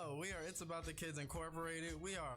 Hello, we are It's About the Kids Incorporated. We are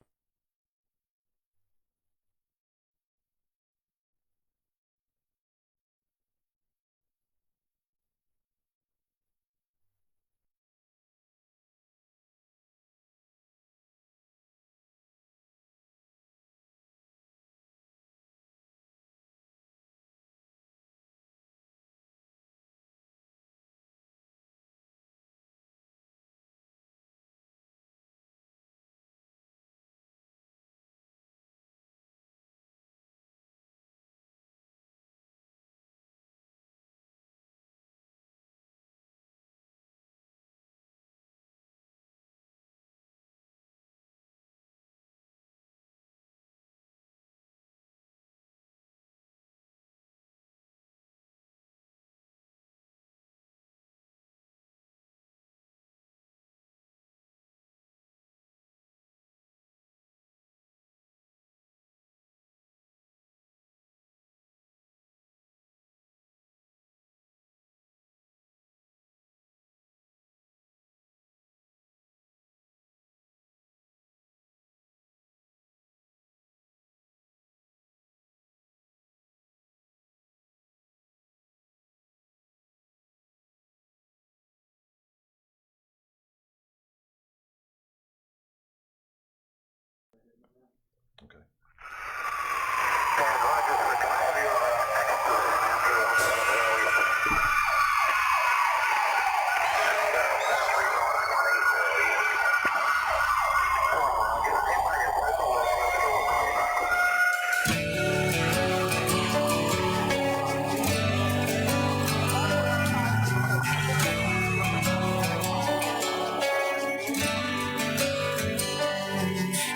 Okay.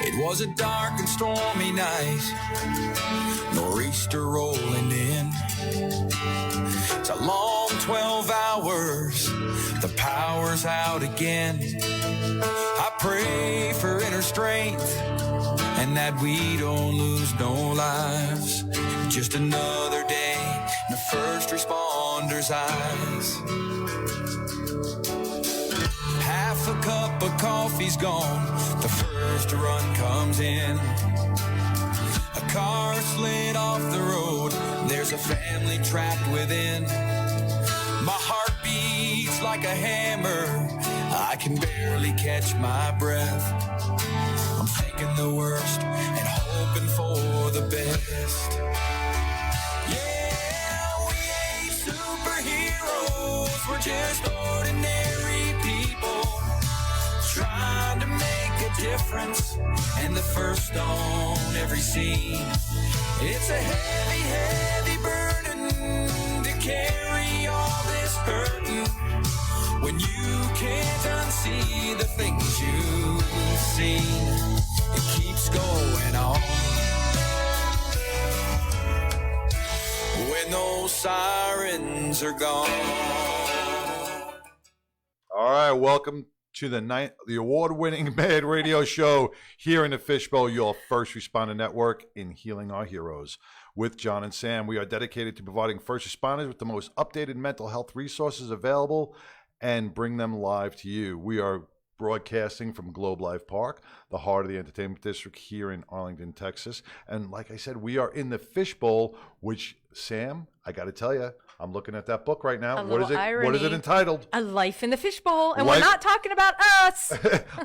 It was a dark and stormy night, nor'easter rolling in. It's a long 12 hours, the power's out again. I pray for inner strength and that we don't lose no lives. Just another day in the first responders' eyes. Half a cup of coffee's gone, the first run comes in. A car slid off the road, there's a family trapped within. My heart beats like a hammer, I can barely catch my breath. I'm thinking the worst and hoping for the best. Yeah, we ain't superheroes, we're just ordinary people trying to make a difference, and the first on every scene. It's a heavy, heavy burden to carry all this burden when you can't unsee the things you've seen. It keeps going on when those sirens are gone. All right, welcome to the award-winning Mad Radio Show here in the Fishbowl, your first responder network in Healing Our Heroes. With John and Sam, we are dedicated to providing first responders with the most updated mental health resources available and bring them live to you. We are broadcasting from Globe Life Park, the heart of the entertainment district here in Arlington, Texas. And like I said, we are in the Fishbowl, which, Sam, I got to tell you, I'm looking at that book right now. What is it? Irony. What is it entitled? A Life in the Fishbowl. And we're not talking about us.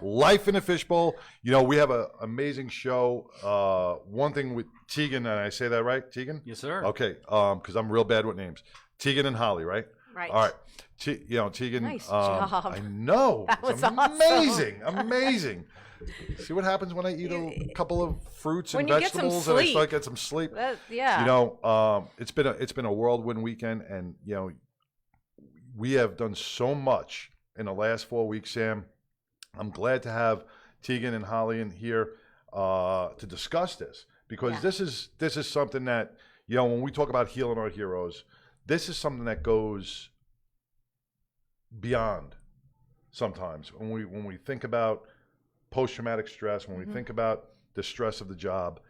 Life in the Fishbowl. You know, we have an amazing show. One thing with Tegan, and I say that right, Tegan? yes, sir. Okay, because I'm real bad with names. Tegan and Holly, right? Right. All right. Tegan. Nice job. I know. That was it's awesome. amazing. Amazing. See what happens when I eat a couple of fruits and vegetables and I start to get some sleep. Yeah. You know, it's been a whirlwind weekend, and you know, we have done so much in the last 4 weeks, Sam. I'm glad to have Tegan and Holly in here to discuss this, because this is something that, you know, when we talk about healing our heroes, this is something that goes beyond sometimes. When we think about post-traumatic stress, when we think about the stress of the job,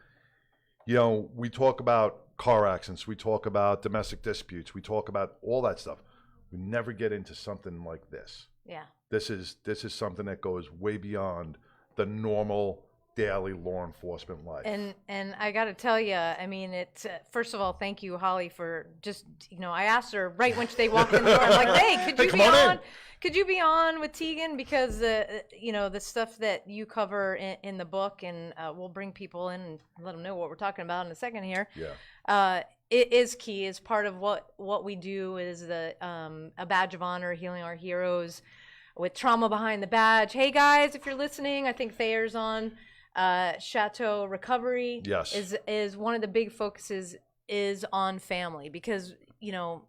you know, we talk about car accidents, we talk about domestic disputes, we talk about all that stuff. We never get into something like this. Yeah. This is something that goes way beyond the normal daily law enforcement life. And I got to tell you, I mean, it's first of all, thank you, Holly, for just I asked her right when they walked in the door. I'm like, hey, could you be on? Could you be on with Tegan, because the stuff that you cover in the book, and we'll bring people in and let them know what we're talking about in a second here. Yeah. It is key. Is part of what we do is a badge of honor, healing our heroes with trauma behind the badge. Hey guys, if you're listening, I think Thayer's on. Chateau Recovery is one of the big focuses is on family, because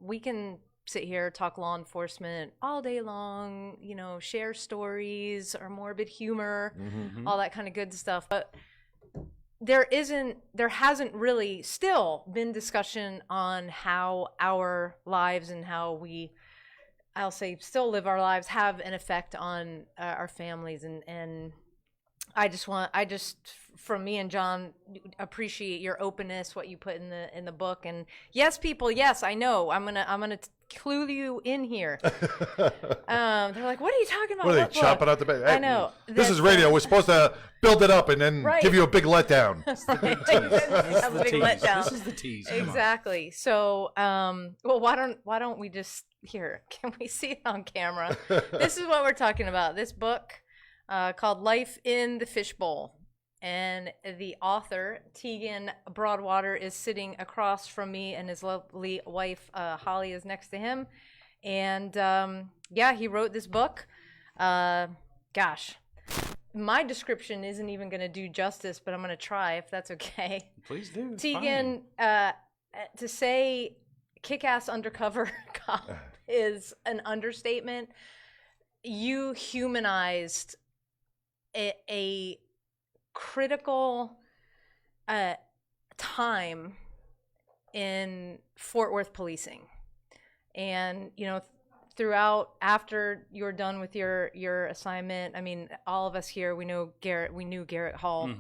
we can sit here, talk law enforcement all day long, share stories or morbid humor, all that kind of good stuff. But there hasn't really still been discussion on how our lives and how I'll say still live our lives have an effect on our families. And I just from me and John appreciate your openness, what you put in the book. And yes, people, yes, I know. I'm gonna clue you in here. They're like, what are you talking about? What are they chopping out the bed? I know. This is radio. We're supposed to build it up and then give you a big letdown. This is the tease. Exactly. So, well, why don't we just can we see it on camera? This is what we're talking about. This book called Life in the Fishbowl. And the author, Tegan Broadwater, is sitting across from me, and his lovely wife, Holly, is next to him. And he wrote this book. Gosh, my description isn't even going to do justice, but I'm going to try, if that's okay. Please do. Tegan, to say kick-ass undercover cop is an understatement. You humanized a critical time in Fort Worth policing, and throughout, after you're done with your assignment, I mean, all of us here, we knew Garrett Hall.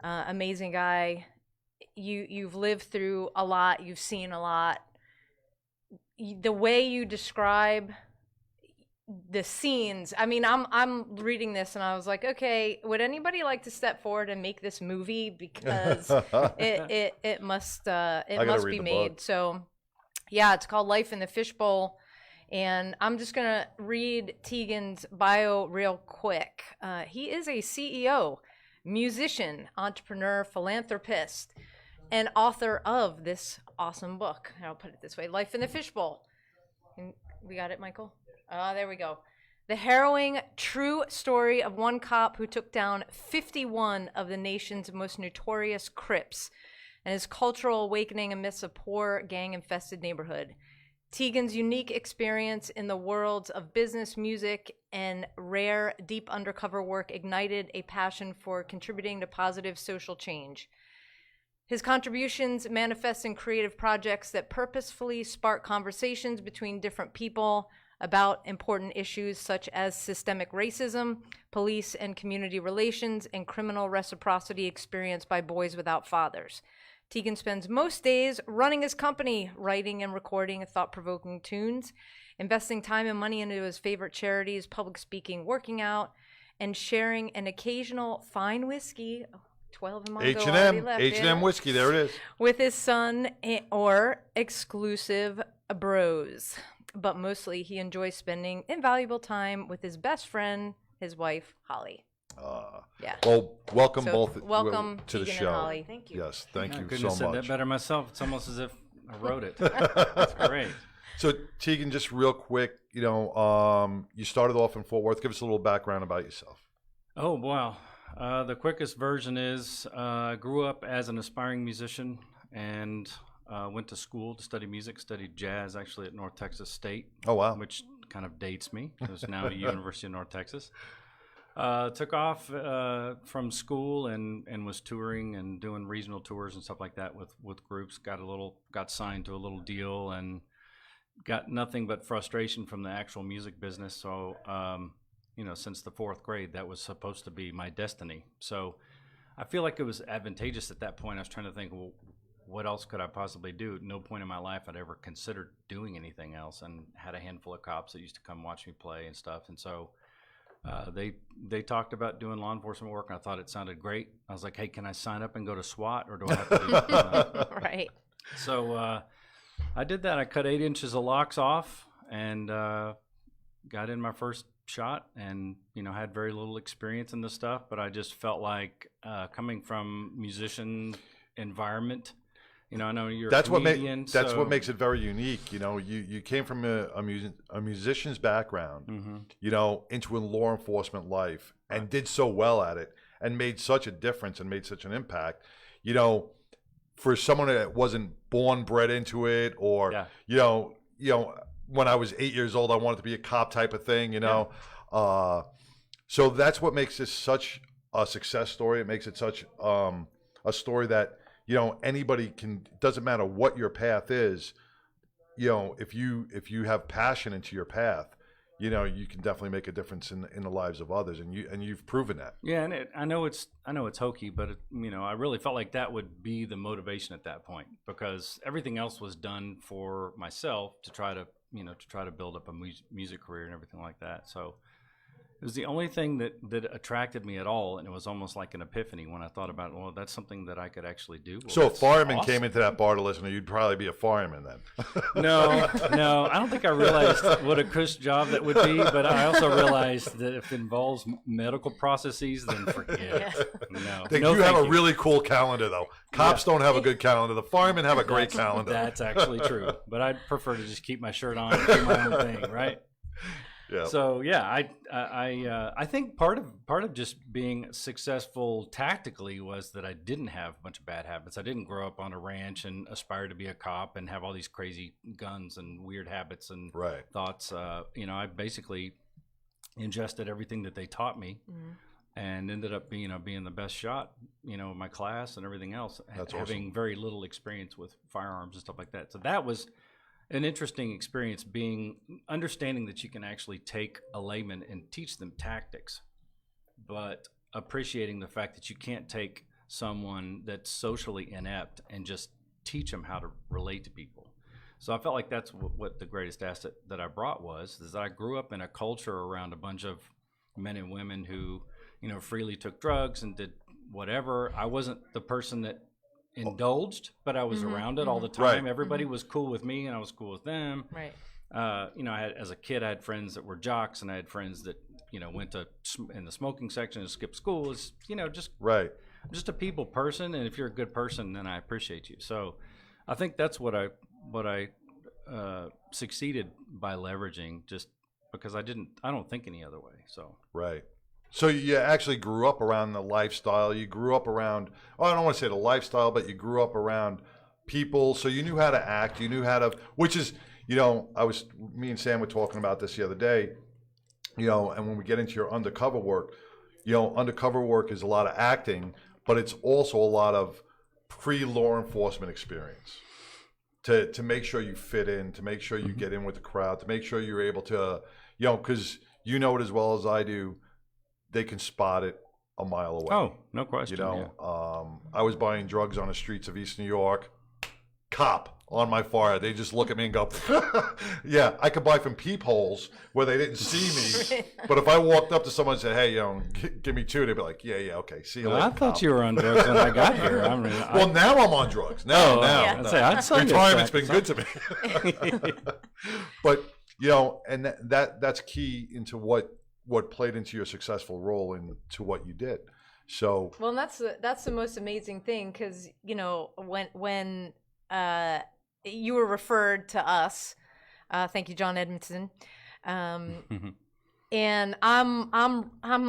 Amazing guy. You've lived through a lot, you've seen a lot. The way you describe the scenes, I mean, I'm reading this and I was like, okay, would anybody like to step forward and make this movie, because it must be made. Book. So yeah, it's called Life in the Fishbowl, and I'm just gonna read Tegan's bio real quick. He is a CEO, musician, entrepreneur, philanthropist, and author of this awesome book. I'll put it this way: Life in the Fishbowl. We got it, Michael? There we go. The harrowing true story of one cop who took down 51 of the nation's most notorious Crips, and his cultural awakening amidst a poor, gang-infested neighborhood. Tegan's unique experience in the worlds of business, music, and rare, deep undercover work ignited a passion for contributing to positive social change. His contributions manifest in creative projects that purposefully spark conversations between different people about important issues such as systemic racism, police and community relations, and criminal reciprocity experienced by boys without fathers. Tegan spends most days running his company, writing and recording thought-provoking tunes, investing time and money into his favorite charities, public speaking, working out, and sharing an occasional fine whiskey, 12 in my H&M whiskey, there it is, with his son, or exclusive bros. But mostly he enjoys spending invaluable time with his best friend, his wife, Holly. Well, welcome welcome to the Tegan show. And Holly. Thank you. Yes, thank you couldn't so have said much. that better myself. It's almost as if I wrote it. That's great. So Tegan, just real quick, you started off in Fort Worth. Give us a little background about yourself. Oh, wow. The quickest version is I grew up as an aspiring musician and went to school to study music, studied jazz actually at North Texas State. Oh, wow. Which kind of dates me. It was now University of North Texas. Took off from school and was touring and doing regional tours and stuff like that with groups. Got signed to a little deal and got nothing but frustration from the actual music business. So, since the fourth grade, that was supposed to be my destiny. So I feel like it was advantageous at that point. I was trying to think, well, what else could I possibly do? At no point in my life I'd ever considered doing anything else, and had a handful of cops that used to come watch me play and stuff. And so They talked about doing law enforcement work, and I thought it sounded great. I was like, hey, can I sign up and go to SWAT, or do I have to do Right. So I did that. I cut 8 inches of locks off and got in my first shot, and had very little experience in this stuff, but I just felt like coming from musician environment, I know you're That's a comedian. That's what makes it very unique. You came from a musician's background, into a law enforcement life, and did so well at it, and made such a difference and made such an impact. For someone that wasn't bred into it, or when I was 8 years old, I wanted to be a cop type of thing. So that's what makes this such a success story. It makes it such a story that anybody can. Doesn't matter what your path is. If you have passion into your path, you can definitely make a difference in the lives of others, and you've proven that. Yeah, and I know it's hokey, but I really felt like that would be the motivation at that point, because everything else was done for myself to try to build up a music career and everything like that. So it was the only thing that attracted me at all, and it was almost like an epiphany when I thought about, well, that's something that I could actually do. Well, so if fireman awesome. came into that bar to listen, you'd probably be a fireman then. No, I don't think I realized what a cushy job that would be, but I also realized that if it involves medical processes, then forget it. No, you have a really cool calendar, though. Cops don't have a good calendar. The firemen have a great calendar. That's actually true, but I'd prefer to just keep my shirt on and do my own thing, right? Yeah. So yeah, I think part of just being successful tactically was that I didn't have a bunch of bad habits. I didn't grow up on a ranch and aspire to be a cop and have all these crazy guns and weird habits and thoughts. I basically ingested everything that they taught me, and ended up being the best shot in my class and everything else. That's having awesome. very little experience with firearms and stuff like that. So that was an interesting experience, understanding that you can actually take a layman and teach them tactics, but appreciating the fact that you can't take someone that's socially inept and just teach them how to relate to people. So I felt like that's what the greatest asset that I brought was that I grew up in a culture around a bunch of men and women who, freely took drugs and did whatever. I wasn't the person that indulged, but I was around it all the time. Right. Everybody was cool with me, and I was cool with them. Right. As a kid, I had friends that were jocks, and I had friends that went to in the smoking section and skipped school. It's just Right. I'm just a people person, and if you're a good person, then I appreciate you. So I think that's what I succeeded by leveraging, just because I don't think any other way. So Right. So you actually grew up around the lifestyle. You grew up around, I don't want to say the lifestyle, but you grew up around people. So you knew how to act. You knew how to, which is, me and Sam were talking about this the other day, and when we get into your undercover work, undercover work is a lot of acting, but it's also a lot of pre-law enforcement experience to make sure you fit in, to make sure you get in with the crowd, to make sure you're able to, because you know it as well as I do, they can spot it a mile away. Oh, no question. I was buying drugs on the streets of East New York. Cop on my forehead. They just look at me and go, yeah, I could buy from peepholes where they didn't see me. But if I walked up to someone and said, hey, give me 2, they'd be like, yeah, okay, see you later. I thought you were on drugs when I got here. Well, now I'm on drugs. Now. I'd say retirement's been good to me. But, and that's key into what played into your successful role into what you did. So well, and that's the most amazing thing, because when you were referred to us, thank you, John Edmondson, and I'm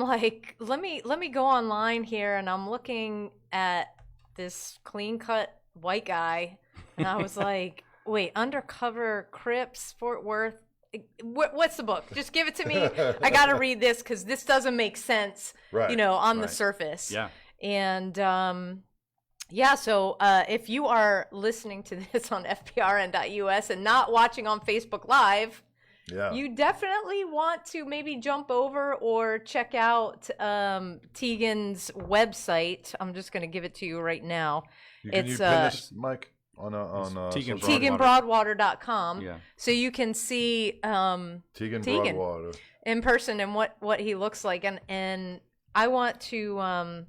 like, let me go online here, and I'm looking at this clean cut white guy, and I was like, wait, Undercover, Crips, Fort Worth. What's the book? Just give it to me. I got to read this because this doesn't make sense, on the surface. Yeah. And so if you are listening to this on fprn.us and not watching on Facebook Live, you definitely want to maybe jump over or check out Tegan's website. I'm just going to give it to you right now. Can you pin this, Mike? on Tegan social media? TeganBroadwater.com. Yeah. So you can see Tegan Tegan. Broadwater. in person and what he looks like. And I want to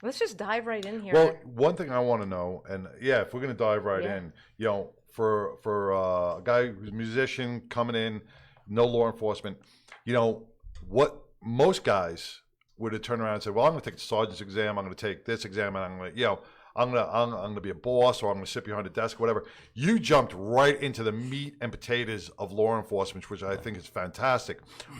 let's just dive right in here. Well, one thing I want to know, and yeah, if we're gonna dive right in, you know, for a guy who's a musician coming in, no law enforcement, you know, what most guys would have turned around and said, well, I'm gonna take the sergeant's exam, I'm gonna take this exam, and I'm gonna, you know, I'm gonna be a boss, or I'm gonna sit behind a desk, whatever. You jumped right into the meat and potatoes of law enforcement, which I think is fantastic.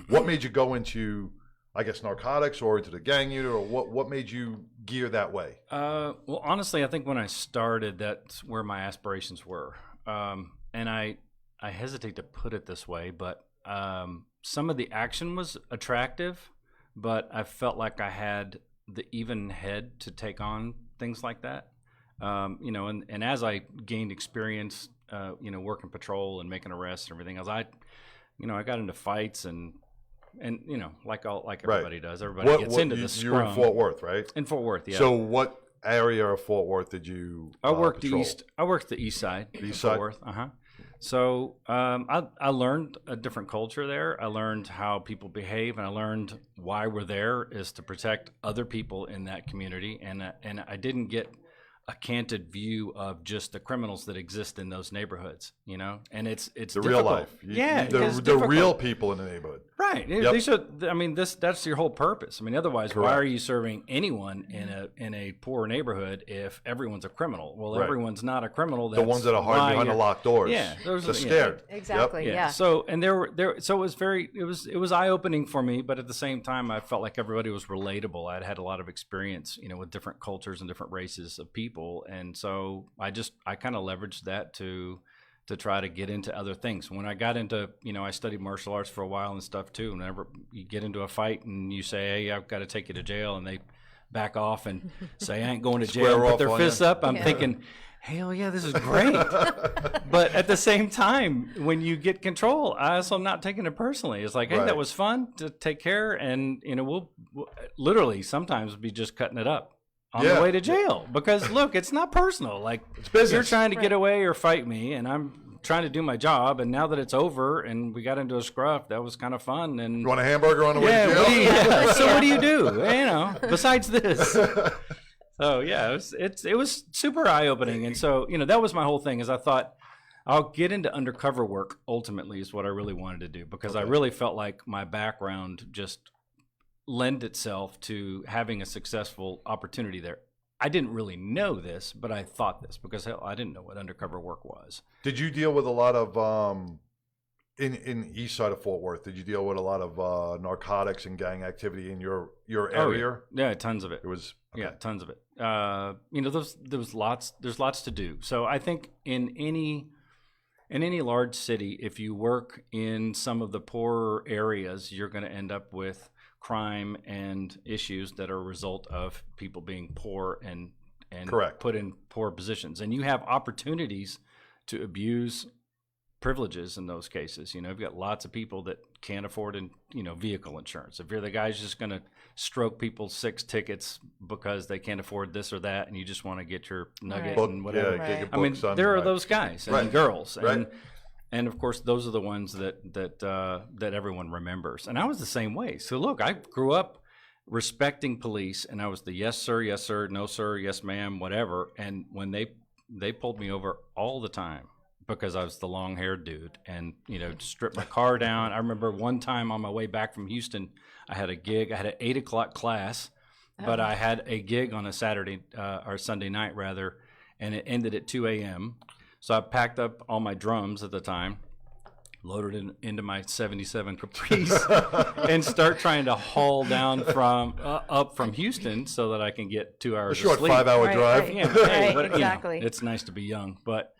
What made you go into, I guess, narcotics, or into the gang unit, or what made you gear that way? Well, honestly, I think when I started, that's where my aspirations were. And I hesitate to put it this way, but some of the action was attractive, but I felt like I had the even head to take on things like that. You know, and as I gained experience, you know, working patrol and making arrests and everything else, I got into fights and you know, like everybody does. Everybody gets into the scrum. You were in Fort Worth, right? In Fort Worth, yeah. So what area of Fort Worth did you I worked patrol? I worked the east side. East Fort side? Worth. So I learned a different culture there. I learned how people behave, and I learned why we're there is to protect other people in that community. And I didn't get a canted view of just the criminals that exist in those neighborhoods, you know. And it's the difficult. real life. The real people in the neighborhood. Right. Yep. These are, I mean, that's your whole purpose. I mean, otherwise, Correct. why are you serving anyone in a poor neighborhood if everyone's a criminal? Well, Right. everyone's not a criminal. The ones that are hiding behind the locked doors. Yeah, those They're are scared. Exactly. Yep. Yeah. So and so it was it was eye opening for me, but at the same time, I felt like everybody was relatable. I'd had a lot of experience, you know, with different cultures and different races of people, and so I kind of leveraged that to try to get into other things. When I got into, you know, I studied martial arts for a while and stuff too. Whenever you get into a fight and you say, hey, I've got to take you to jail, and they back off and say, I ain't going to jail, Square put off their on fists you. up, I'm thinking, hell yeah, this is great. But at the same time, when you get control, I also am not taking it personally. It's like, hey, Right. that was fun to take care, and, you know, we'll literally sometimes be just cutting it up on Yeah. the way to jail, because look, it's not personal. Like, It's business. you're trying to get away or fight me, and I'm trying to do my job. And now that it's over and we got into a scruff, that was kind of fun. And You want a hamburger on the way yeah, to jail? yeah. So what do you do? You know, besides this. So yeah, it was super eye opening. And so, you know, that was my whole thing. Is I thought I'll get into undercover work. Ultimately, is what I really wanted to do, because I really felt like my background just lend itself to having a successful opportunity there. I didn't really know this, but I thought this, because hell, I didn't know what undercover work was. Did you deal with a lot of in east side of Fort Worth? Did you deal with a lot of narcotics and gang activity in your area? Yeah, tons of it. It was Yeah, tons of it. You know, there's lots to do. So I think in any large city, if you work in some of the poorer areas, you're going to end up with crime and issues that are a result of people being poor and Correct. put in poor positions. And you have opportunities to abuse privileges in those cases. You know, you've got lots of people that can't afford, vehicle insurance. If you're the guy who's just going to stroke people's 6 tickets because they can't afford this or that, and you just want to get your nugget Book- and whatever. yeah, get your I mean, books on, there are right. those guys and Right. girls, Right. and of course, those are the ones that everyone remembers. And I was the same way. So look, I grew up respecting police, and I was the yes sir, no sir, yes ma'am, whatever. And when they pulled me over all the time because I was the long-haired dude, and stripped my car down. I remember one time on my way back from Houston, I had a gig. I had an 8 o'clock class, but I had a gig on a Saturday or Sunday night rather, and it ended at 2 a.m. So I packed up all my drums at the time, loaded it into my 77 Caprice, and start trying to haul down up from Houston so that I can get 2 hours A short of sleep. 5-hour Right, drive. right. Yeah, Right, but, exactly. it's nice to be young. But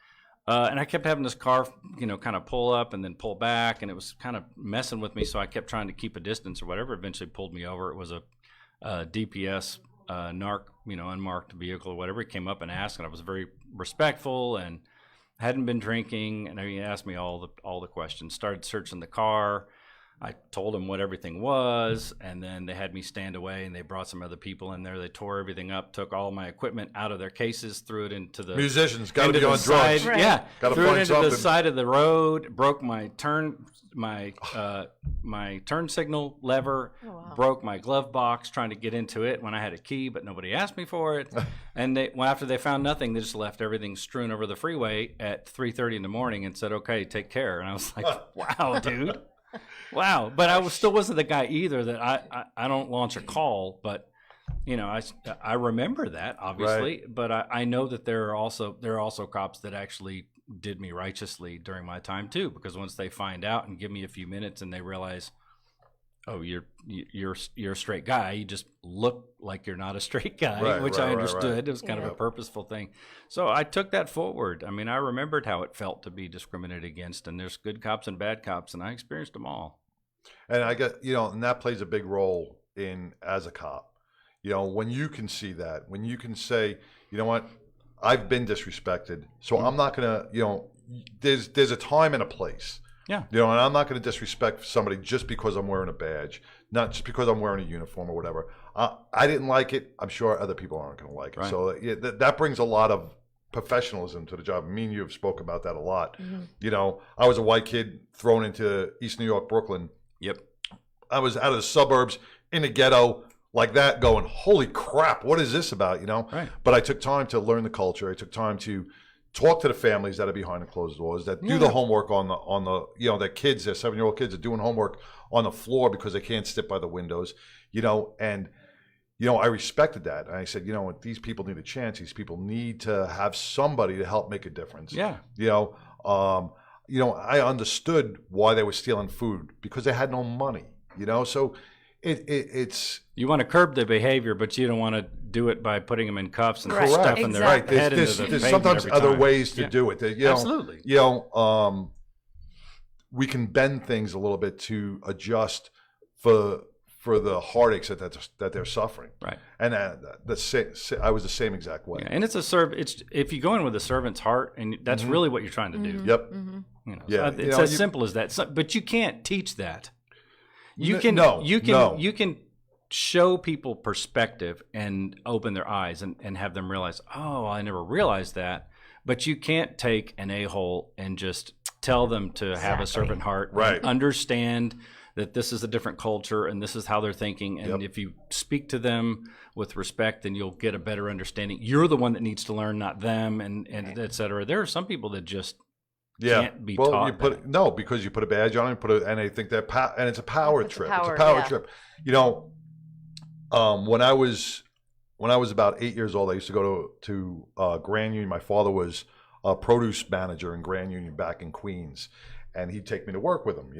and I kept having this car, kind of pull up and then pull back, and it was kind of messing with me. So I kept trying to keep a distance or whatever. Eventually pulled me over. It was a DPS unmarked vehicle or whatever. He came up and asked, and I was very respectful and hadn't been drinking. And he asked me all the questions. Started searching the car. I told them what everything was, and then they had me stand away, and they brought some other people in there. They tore everything up, took all my equipment out of their cases, threw it into the musicians got to into be the on side, drugs. Right. yeah, Gotta threw it find into something. the side of the road, broke my turn signal lever, Oh, wow. broke my glove box trying to get into it when I had a key, but nobody asked me for it. And after they found nothing, they just left everything strewn over the freeway at 3:30 in the morning and said, "Okay, take care." And I was like, "Wow, dude." Wow, but I still wasn't the guy either that I don't launch a call, but I remember that obviously, but I know that there are also cops that actually did me righteously during my time too, because once they find out and give me a few minutes and they realize, oh, you're a straight guy, you just look like you're not a straight guy, which I understood. It was kind of a purposeful thing. So I took that forward. I mean, I remembered how it felt to be discriminated against, and there's good cops and bad cops, and I experienced them all. And I get, and that plays a big role in as a cop. When you can see that, when you can say, you know what, I've been disrespected, so I'm not gonna, there's a time and a place. Yeah. And I'm not going to disrespect somebody just because I'm wearing a badge, not just because I'm wearing a uniform or whatever. I didn't like it. I'm sure other people aren't going to like it. Right. So that brings a lot of professionalism to the job. Me and you have spoken about that a lot. Mm-hmm. I was a white kid thrown into East New York, Brooklyn. Yep. I was out of the suburbs in the ghetto like that going, holy crap, what is this about, Right. But I took time to learn the culture. I took time to talk to the families that are behind the closed doors, that do the homework on the their kids, their 7-year-old kids are doing homework on the floor because they can't sit by the windows, and I respected that. And I said, these people need a chance. These people need to have somebody to help make a difference. Yeah. I understood why they were stealing food because they had no money, so it's You want to curb the behavior, but you don't want to do it by putting them in cuffs and Right. stuffing their Exactly. head into the There's pavement sometimes every other time. ways to Yeah. do it. Absolutely. We can bend things a little bit to adjust for the heartaches that they're suffering. Right. And I was the same exact way. Yeah. And it's if you go in with a servant's heart, and that's really what you're trying to do. Yep. Yeah. So it's as simple as that. But you can't teach that. You can show people perspective and open their eyes and have them realize, oh, I never realized that. But you can't take an a-hole and just tell them to have a servant heart, Right. and understand that this is a different culture and this is how they're thinking. And if you speak to them with respect, then you'll get a better understanding. You're the one that needs to learn, not them, and et cetera. There are some people that just can't be taught. Because you put a badge on and they think and it's a power trip. It's a power, power yeah. trip. When I was about 8 years old, I used to go to Grand Union. My father was a produce manager in Grand Union back in Queens, and he'd take me to work with him,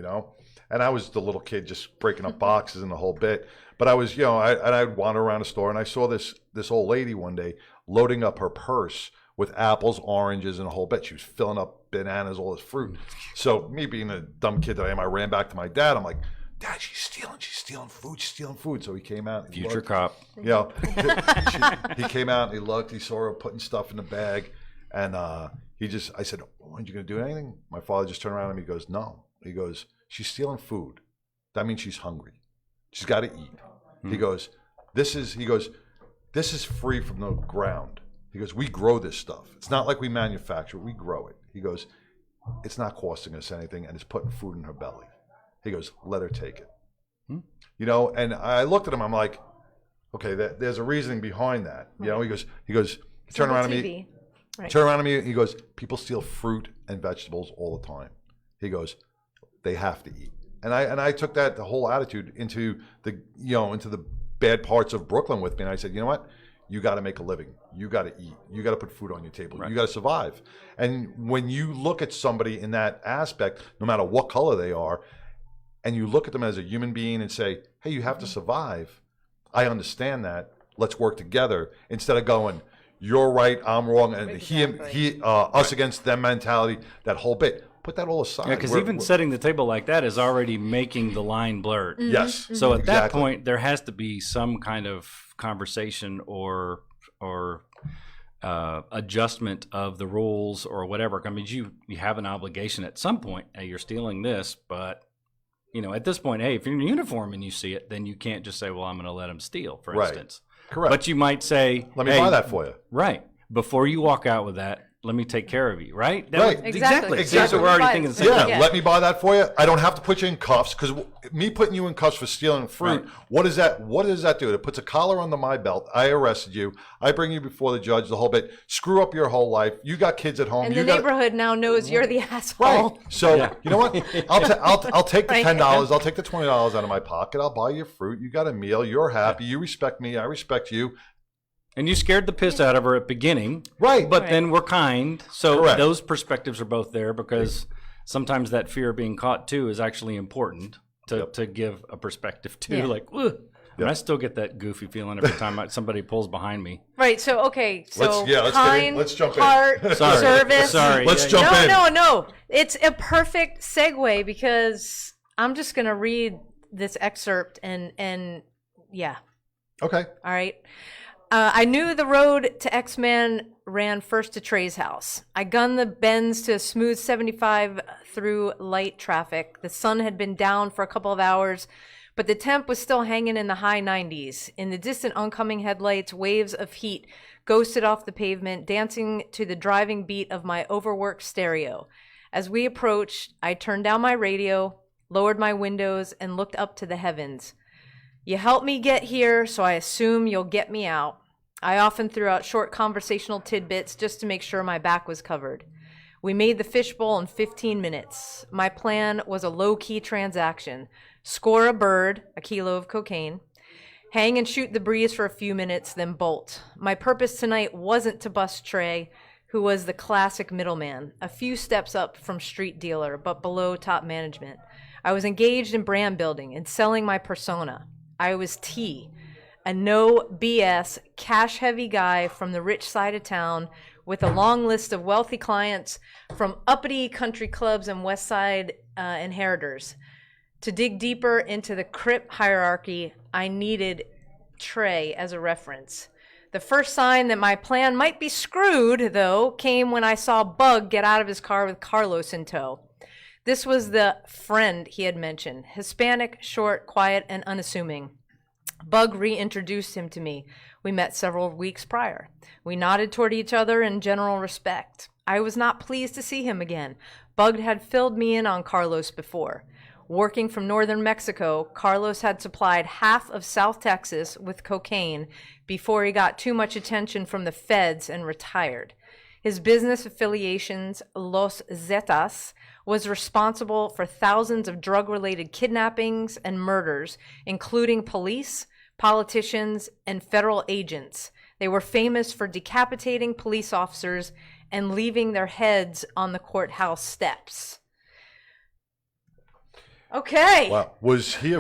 And I was the little kid just breaking up boxes and the whole bit. But I was, I'd wander around the store, and I saw this old lady one day loading up her purse with apples, oranges, and a whole bit. She was filling up bananas, all this fruit. So me being a dumb kid that I am, I ran back to my dad. I'm like, Dad, she's stealing food. So he came out. Future cop. He came out and he looked. He saw her putting stuff in the bag, and I said, "Aren't you going to do anything?" My father just turned around and he goes, "No." He goes, "She's stealing food. That means she's hungry. She's got to eat." He goes, "This is free from the ground." He goes, "We grow this stuff. It's not like we manufacture it. We grow it." He goes, "It's not costing us anything, and it's putting food in her belly." He goes, "Let her take it." And I looked at him. I'm like, okay, there's a reasoning behind that. He goes, turn around to me. Right. Turn around to me. He goes, "People steal fruit and vegetables all the time." He goes, "They have to eat." And I took the whole attitude into the bad parts of Brooklyn with me. And I said, "You know what? You got to make a living. You got to eat. You got to put food on your table. Right. You got to survive." And when you look at somebody in that aspect, no matter what color they are, and you look at them as a human being and say, "Hey, you have to survive. I understand that. Let's work together," instead of going, "You're right, I'm wrong," and Exactly. us against them mentality, that whole bit. Put that all aside. Yeah, because even setting the table like that is already making the line blurred. Yes. So at that Exactly. point, there has to be some kind of conversation or adjustment of the rules or whatever. I mean, you have an obligation at some point. Hey, you're stealing this, but at this point, hey, if you're in uniform and you see it, then you can't just say, well, I'm going to let him steal, for Right. instance. Correct. But you might say, Let me hey, buy that for you. Right. Before you walk out with that, let me take care of you, right? Right. Exactly. Exactly. So we're already thinking the same Yeah, thing. Yeah. let me buy that for you. I don't have to put you in cuffs because me putting you in cuffs for stealing fruit. Right. What does that do? It puts a collar under my belt. I arrested you. I bring you before the judge. The whole bit. Screw up your whole life. You got kids at home. And you the got, neighborhood now knows you're the asshole. Right. So Yeah. you know what? I'll take the Right. $10. I'll take the $20 out of my pocket. I'll buy you fruit. You got a meal. You're happy. You respect me. I respect you. And you scared the piss out of her at the beginning. Right. But Right. then we're kind. So Correct. those perspectives are both there because sometimes that fear of being caught too is actually important to give a perspective to. Yeah. Like, ugh. And I still get that goofy feeling every time somebody pulls behind me. Right. So okay. So Let's get in. kind, Let's jump in. heart, Sorry. service. Sorry. Let's Yeah, jump in. No. It's a perfect segue because I'm just gonna read this excerpt and yeah. Okay. All right. I knew the road to X-Man ran first to Trey's house. I gunned the bends to a smooth 75 through light traffic. The sun had been down for a couple of hours, but the temp was still hanging in the high 90s. In the distant oncoming headlights, waves of heat ghosted off the pavement, dancing to the driving beat of my overworked stereo. As we approached, I turned down my radio, lowered my windows, and looked up to the heavens. You helped me get here, so I assume you'll get me out. I often threw out short conversational tidbits just to make sure my back was covered. We made the Fishbowl in 15 minutes. My plan was a low-key transaction. Score a bird, a kilo of cocaine, hang and shoot the breeze for a few minutes, then bolt. My purpose tonight wasn't to bust Trey, who was the classic middleman, a few steps up from street dealer, but below top management. I was engaged in brand building and selling my persona. I was T, a no BS, cash heavy guy from the rich side of town with a long list of wealthy clients from uppity country clubs and West Side inheritors. To dig deeper into the Crip hierarchy, I needed Trey as a reference. The first sign that my plan might be screwed, though, came when I saw Bug get out of his car with Carlos in tow. This was the friend he had mentioned. Hispanic, short, quiet, and unassuming. Bug reintroduced him to me. We met several weeks prior. We nodded toward each other in general respect. I was not pleased to see him again. Bug had filled me in on Carlos before. Working from northern Mexico, Carlos had supplied half of South Texas with cocaine before he got too much attention from the feds and retired. His business affiliations, Los Zetas, was responsible for thousands of drug-related kidnappings and murders, including police, politicians, and federal agents. They were famous for decapitating police officers and leaving their heads on the courthouse steps. Okay. Wow. Was he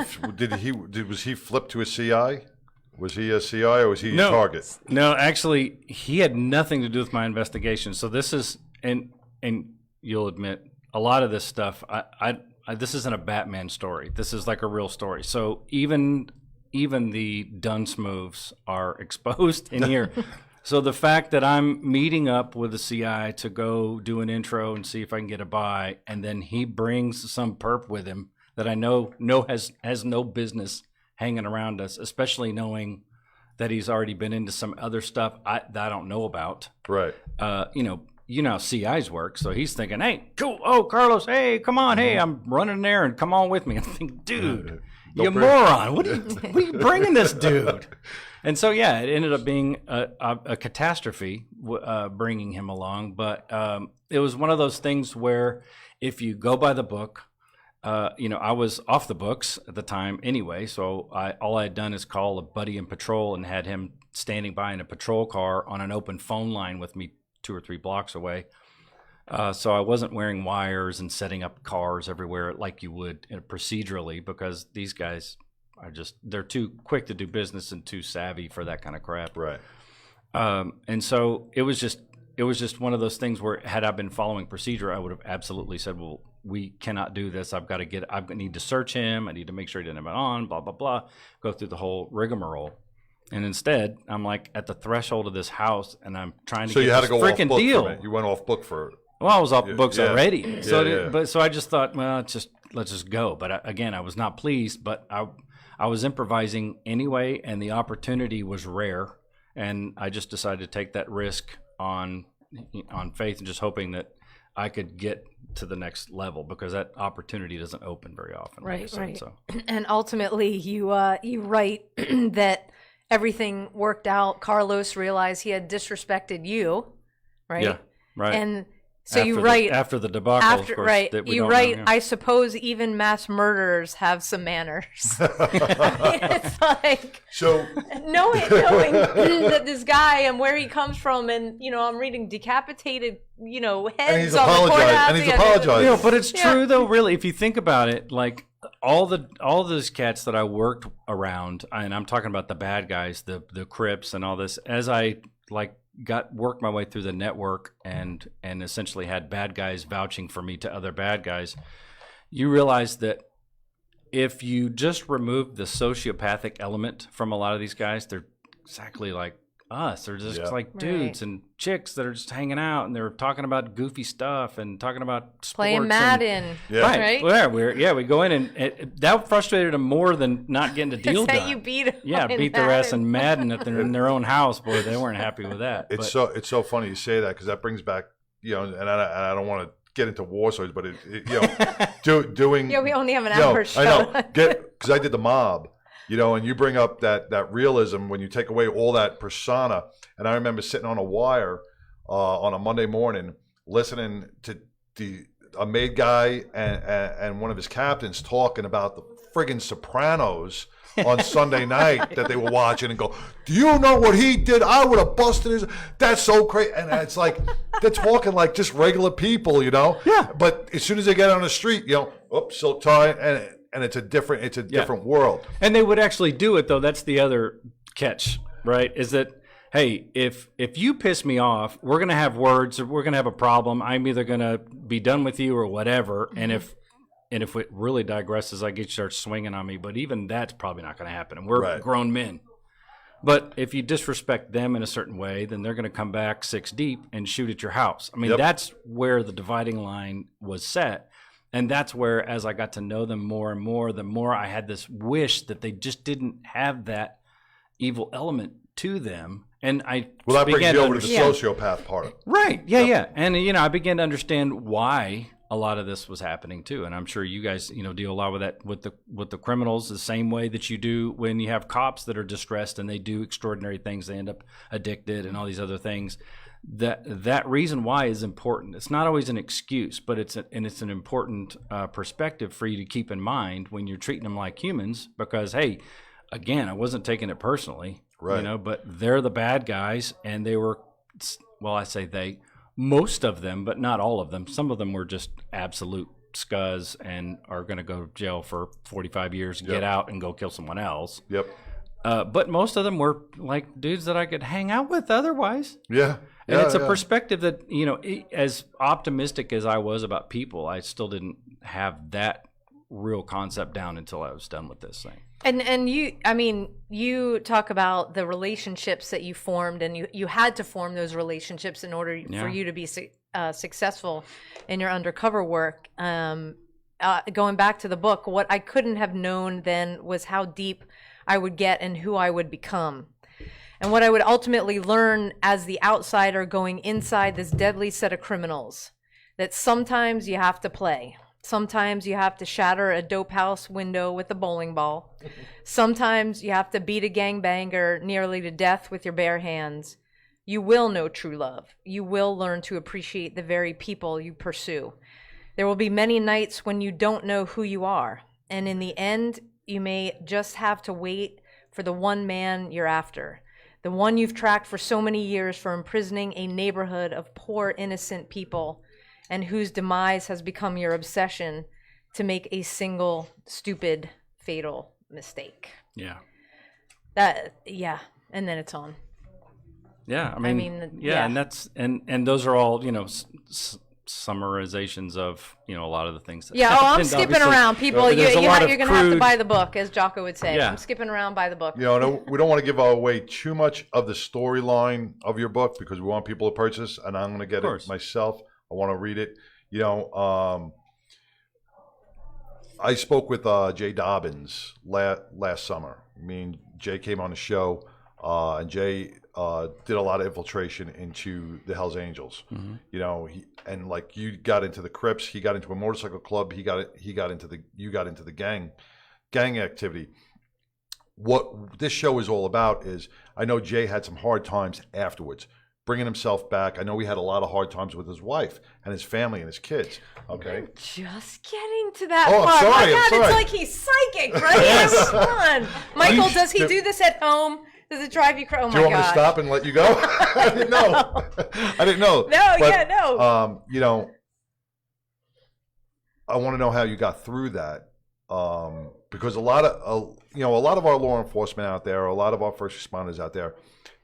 flip to a CI? Was he a CI or was he a target? No, actually, he had nothing to do with my investigation. So this is, and you'll admit, a lot of this stuff, I this isn't a Batman story. This is like a real story. So even the dunce moves are exposed in here. So the fact that I'm meeting up with the CI to go do an intro and see if I can get a buy, and then he brings some perp with him that I know has no business hanging around us, especially knowing that he's already been into some other stuff that I don't know about. Right. You know how CIs work. So he's thinking, hey, cool. Oh, Carlos, hey, come on. Hey, I'm running there and come on with me. I'm thinking, dude, you moron. What are you bringing this dude? And so, yeah, it ended up being a catastrophe bringing him along. But it was one of those things where if you go by the book, I was off the books at the time anyway. So all I had done is call a buddy in patrol and had him standing by in a patrol car on an open phone line with me 2 or 3 blocks away. So I wasn't wearing wires and setting up cars everywhere like you would procedurally, because these guys are they're too quick to do business and too savvy for that kind of crap. Right. And so it was just one of those things where had I been following procedure, I would have absolutely said, well, we cannot do this. I need to search him. I need to make sure he didn't have it on, blah, blah, blah, go through the whole rigmarole. And instead, I'm like at the threshold of this house, and I'm trying to get this freaking deal. You went off book for it. Well, I was off books yeah. already. So, Yeah. But I just thought, well, just let's just go. But again, I was not pleased, but I was improvising anyway, and the opportunity was rare. And I just decided to take that risk on faith and just hoping that I could get to the next level, because that opportunity doesn't open very often. Like I said, Right. So. And ultimately, you write that everything worked out. Carlos realized he had disrespected you, right? Yeah, right. And so after you write after the debacle, of course, right. that we You don't write. know, yeah. I suppose even mass murderers have some manners. It's like So knowing that this guy and where he comes from, and I'm reading decapitated, and heads he's on the apologized. courthouse. And he's Yeah, apologized. Yeah, but it's Yeah. true though. Really, if you think about it, like all those cats that I worked around, and I'm talking about the bad guys, the Crips, and all this. As I worked my way through the network and essentially had bad guys vouching for me to other bad guys, you realize that if you just remove the sociopathic element from a lot of these guys, they're exactly like us. They're just like dudes and chicks that are just hanging out, and they're talking about goofy stuff and talking about sports playing and- Madden. Right. Well, we go in, and that frustrated them more than not getting the deal Is that done. you beat 'em Yeah, in beat their ass Madden? in Madden in their own house. Boy, they weren't happy with that. It's But- so funny you say that, because that brings back, and I don't want to get into war stories, but doing Yeah, we only have an hour show. I know, because I did the mob, and you bring up that realism when you take away all that persona. And I remember sitting on a wire on a Monday morning listening to a made guy and one of his captains talking about the friggin' Sopranos on Sunday night that they were watching, and go, do you know what he did? I would have busted his. That's so crazy. And it's like they're talking like just regular people, Yeah. But as soon as they get on the street, oops, so tight, and it's a different world. And they would actually do it, though. That's the other catch, right? Is that, hey, if you piss me off, we're going to have words, or we're going to have a problem. I'm either going to be done with you or whatever. And if it really digresses, I get you to start swinging on me. But even that's probably not going to happen. And we're grown men. But if you disrespect them in a certain way, then they're going to come back 6 deep and shoot at your house. I mean, that's where the dividing line was set. And that's where, as I got to know them more and more, the more I had this wish that they just didn't have that evil element to them. And I Well, that brings began you to over to the sociopath part. Right. Yeah. And, I began to understand why a lot of this was happening too. And I'm sure you guys, deal a lot with that, with the criminals, the same way that you do when you have cops that are distressed and they do extraordinary things. They end up addicted and all these other things. That reason why is important. It's not always an excuse, but it's an important perspective for you to keep in mind when you're treating them like humans, because, hey, again, I wasn't taking it personally, right? But they're the bad guys, and they were, well, I say they, most of them, but not all of them. Some of them were just absolute scuzz and are going to go to jail for 45 years, get out and go kill someone else. Yep. But most of them were like dudes that I could hang out with otherwise. Yeah. And it's a perspective that, as optimistic as I was about people, I still didn't have that real concept down until I was done with this thing. And you talk about the relationships that you formed, and you had to form those relationships in order for you to be successful in your undercover work. Going back to the book, what I couldn't have known then was how deep I would get and who I would become. And what I would ultimately learn as the outsider going inside this deadly set of criminals, that sometimes you have to play. Sometimes you have to shatter a dope house window with a bowling ball. Sometimes you have to beat a gangbanger nearly to death with your bare hands. You will know true love. You will learn to appreciate the very people you pursue. There will be many nights when you don't know who you are. And in the end, you may just have to wait for the one man you're after. The one you've tracked for so many years for imprisoning a neighborhood of poor, innocent people, and whose demise has become your obsession to make a single, stupid, fatal mistake. Yeah. And then it's on. Yeah, and that's and those are all summarizations of a lot of the things that I'm happened, skipping obviously. around, people. You're gonna have to buy the book, as Jocko would say. Yeah. I'm skipping around, buy the book. We don't want to give away too much of the storyline of your book, because we want people to purchase, and I'm going to get it myself. I want to read it. I spoke with Jay Dobbins last summer. Me and Jay came on the show, and Jay did a lot of infiltration into the Hells Angels. Mm-hmm. You know, and like you got into the Crips, he got into a motorcycle club. You got into the gang activity. What this show is all about is, I know Jay had some hard times afterwards, bringing himself back. I know he had a lot of hard times with his wife and his family and his kids. Okay. I'm just getting to that Oh, I'm part. sorry, My I'm God, sorry. it's like he's psychic, right? Yes. Come on. Michael, does he do this at home? Does it drive you crazy? Oh, Do you my want me to God. stop and let you go? I didn't know. I didn't know. No, But, yeah, no. You know, I want to know how you got through that, because a lot of our law enforcement out there, a lot of our first responders out there,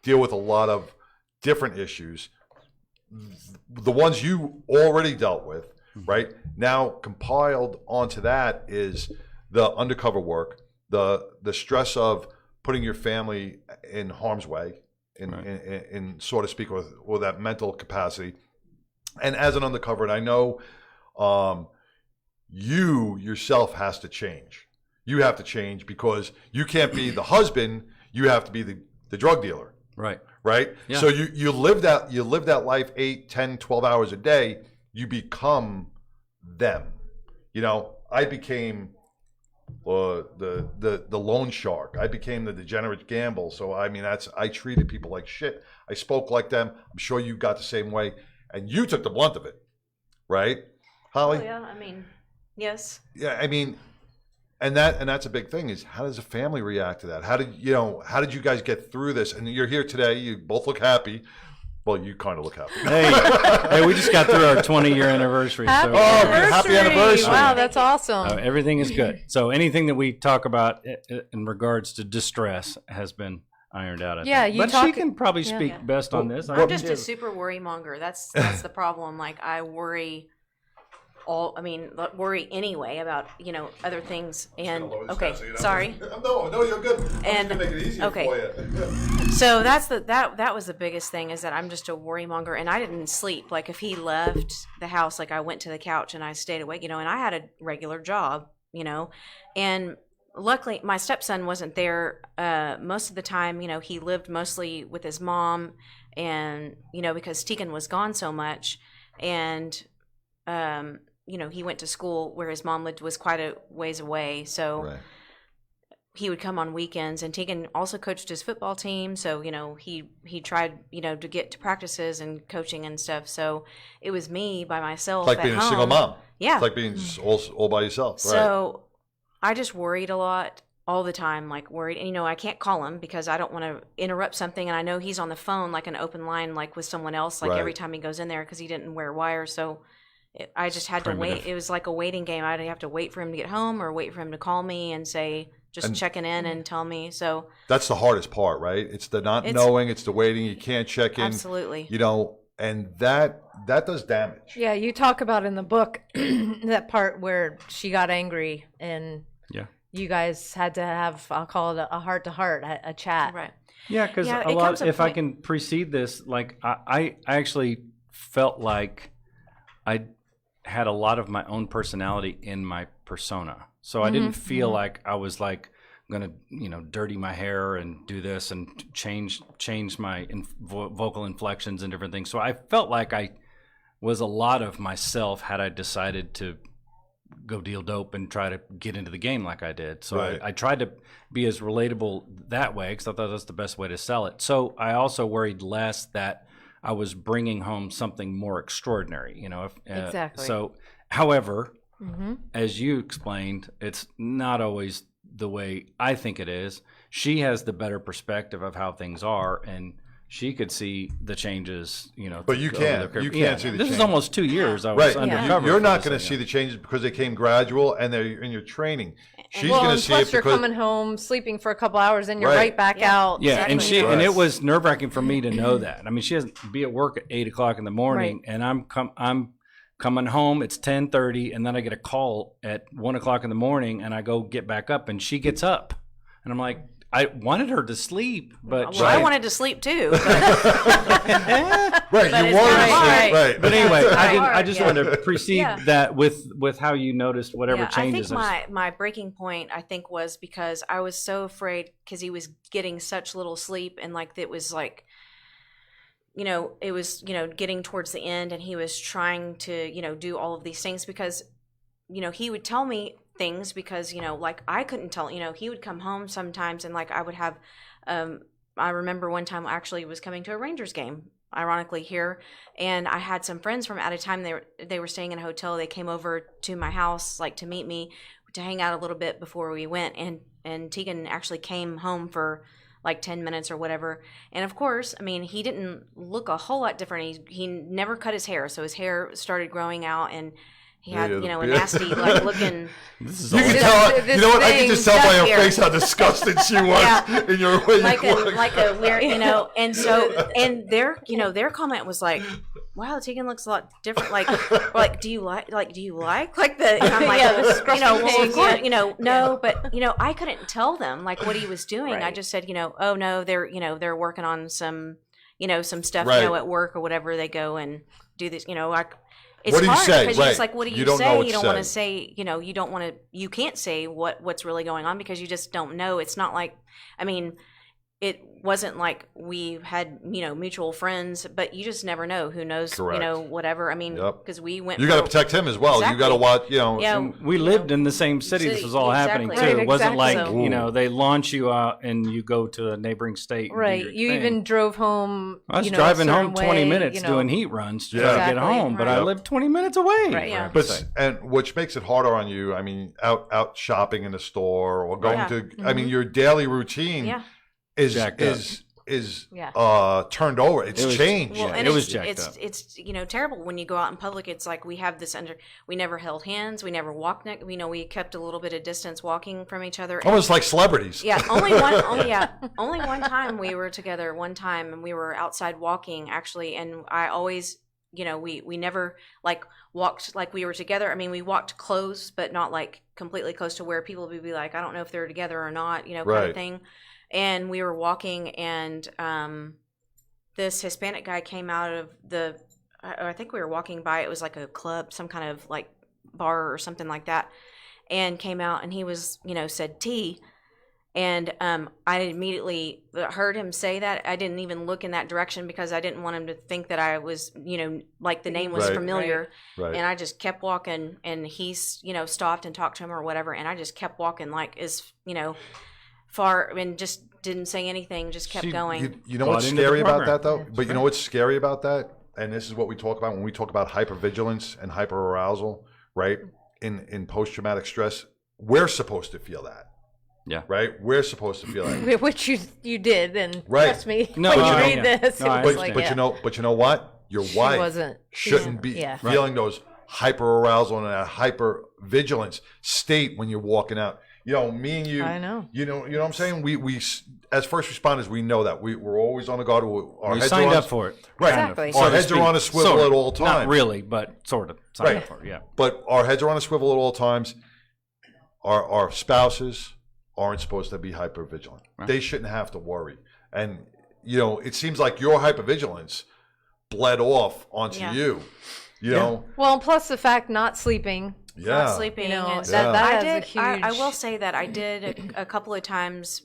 deal with a lot of different issues. The ones you already dealt with, right? Now compiled onto that is the undercover work, the stress of putting your family in harm's way, in so to speak, or that mental capacity. And as an undercover, and I know you yourself has to change. You have to change because you can't be the husband. You have to be the drug dealer. Right. Right? Yeah. So you live that life 8, 10, 12 hours a day. You become them. You know, I became the loan shark. I became the degenerate gamble. So I mean, I treated people like shit. I spoke like them. I'm sure you got the same way, and you took the blunt of it, right, Holly? Oh, yeah, I mean, yes. Yeah, I mean, and that's a big thing, is how does a family react to that? How did you guys get through this? And you're here today. You both look happy. Well, you kind of look happy. Hey, we just got through our 20-year anniversary. Happy So happy anniversary. Wow, that's awesome. everything is good. So anything that we talk about in regards to distress has been ironed out. I Yeah, think. you But talk- she can probably yeah. speak best on this. I'm just a super worry monger. That's the problem. Like, I worry worry anyway about, other things. And okay, sorry. No, you're good. And I'm just gonna make it easier okay. for you. So that was the biggest thing, is that I'm just a worry monger, and I didn't sleep. Like, if he left the house, like, I went to the couch and I stayed awake, and I had a regular job, and luckily my stepson wasn't there most of the time. He lived mostly with his mom, and because Tegan was gone so much, and he went to school where his mom lived was quite a ways away, so Right. he would come on weekends. And Tegan also coached his football team, so he tried to get to practices and coaching and stuff. So it was me by myself. It's like at being home. a single mom. Yeah. It's like being all by yourself. Right. So I just worried a lot all the time, like worried. And, I can't call him because I don't want to interrupt something. And I know he's on the phone, like an open line, like with someone else, like Right. every time he goes in there, because he didn't wear wires. So I just had to wait. Primitive. It was like a waiting game. I'd have to wait for him to get home or wait for him to call me and say, just checking in and tell me. So That's the hardest part, right? It's the not knowing, it's the waiting, you can't check in. absolutely. And that does damage. Yeah, you talk about in the book that part where she got angry and Yeah. you guys had to have, I'll call it a heart-to-heart, a chat. Right. Yeah, because Yeah, a it lot. comes a If I point- can precede this, like I actually felt like I had a lot of my own personality in my persona, so I didn't feel like I was like gonna dirty my hair and do this and change my vocal inflections and different things. So I felt like I was a lot of myself had I decided to go deal dope and try to get into the game like I did. So Right. I tried to be as relatable that way because I thought that's the best way to sell it. So I also worried less that I was bringing home something more extraordinary, Exactly. So, however, Mm-hmm. as you explained, it's not always the way I think it is. She has the better perspective of how things are, and she could see the changes, But you over can't. the- You can't see the This is change. almost 2 years I was Right. undercover. You're for not this going to thing, see the changes because they came gradual and they're in your training. She's Well, going to and see plus it you're because coming home, sleeping for a couple hours, and you're Right. right back Yeah. out. Yeah, and Exactly. and it Right. was nerve wracking for me to know that. I mean, she has to be at work at 8:00 in the morning, and I'm coming home. It's 10:30, and then I get a call at 1:00 in the morning, and I go get back up, and she gets up, and I'm like, I wanted her to sleep, but Well, I wanted to sleep too. But, Right, But you it's wanted kinda to hard. sleep, right. But anyway, I hard, just yeah. wanted to precede Yeah. that with how you noticed whatever yeah, changes. I think my breaking point, I think, was because I was so afraid because he was getting such little sleep, and like it was like, it was getting towards the end, and he was trying to do all of these things because he would tell me things because like I couldn't tell. He would come home sometimes, and like I would have. I remember one time actually was coming to a Rangers game, ironically here, and I had some friends from out of time. They were staying in a hotel. They came over to my house like to meet me, to hang out a little bit before we went, and Tegan actually came home for like 10 minutes or whatever. And of course, I mean, he didn't look a whole lot different. He never cut his hair, so his hair started growing out, and he had a nasty like looking. This is You all can tell. this You know what? I can just tell by her here. face how disgusted she was Yeah. in your way. like you look. a weird, and so and their comment was like, "Wow, Tegan looks a lot different." Like, do you like the? And I'm like, Yeah, the scruffy well, thing, of course, yeah. no, but I couldn't tell them like what he was doing. I Right. just said, oh no, they're working on some, some stuff, Right. at work or whatever. They go and do this, like. It's What do you hard say? because Right. it's like, what do you, You don't know say? what You to don't want to say. say, you can't say what's really going on because you just don't know. It's not like, I mean, it wasn't like we had, mutual friends, but you just never know. Who knows, Correct. whatever. I mean, Yep. because we went. You got to for- protect him as well. You Exactly. got to watch. Yeah, And we lived in the same city. This was all happening too. Exactly. It wasn't Right, like exactly. they launch you out and you go to a neighboring state. And do Right. your You thing. even drove home. I was a driving certain home 20 way, minutes doing heat runs to Yeah. try to get Exactly, home, but right. I lived 20 minutes away. Right. Yeah. But and which makes it harder on you. I mean, out shopping in the store or going Yeah. to. I mean, your daily routine Yeah. is Jacked up. is Yeah. turned over. It's It was- changed. Well, and it was it's, jacked it's, up. it's terrible when you go out in public. It's like we have this we never held hands. We never walked. We kept a little bit of distance walking from each other. And- Almost like celebrities. Yeah, only one time we were together. One time, and we were outside walking actually, and I always, we never like walked like we were together. I mean, we walked close, but not like completely close to where people would be like, I don't know if they're together or not, kind Right. of thing. And we were walking, and this Hispanic guy came out of I think we were walking by. It was like a club, some kind of like bar or something like that, and came out, and he was, said tea. And I immediately heard him say that. I didn't even look in that direction because I didn't want him to think that I was, like the name was Right. familiar. Right. And I just kept walking, and he's, stopped and talked to him or whatever. And I just kept walking like as, far, and just didn't say anything, just kept See, going. You know Bought what's into the scary about program. that, though? Yeah. But you know what's scary about that? And this is what we talk about when we talk about hypervigilance and hyperarousal, right? In post-traumatic stress, we're supposed to feel that. Yeah. Right? We're supposed to feel that. Which you did, and Right. trust me, No, when you no, read yeah. this, No, I it was But, like, but yeah. you know what? Your She wife wasn't. shouldn't be Yeah. feeling those hyperarousal and a hypervigilance state when you're walking out. Me and you. I know. You know what I'm saying? We as first responders, we know that we're always on the guard. Our We heads signed are on, up for it. Right. kind of, Exactly. so Our to heads are speak. on a swivel Sort of. at all times. Not really, but sort of. Signed Right. up for it, yeah. But our heads are on a swivel at all times. Our spouses aren't supposed to be hypervigilant. Right. They shouldn't have to worry. And it seems like your hypervigilance bled off onto Yeah. you. You know? Well, and plus the fact not sleeping. Yeah. Not sleeping. that Yeah. that I has did. a huge. I will say that I did a couple of times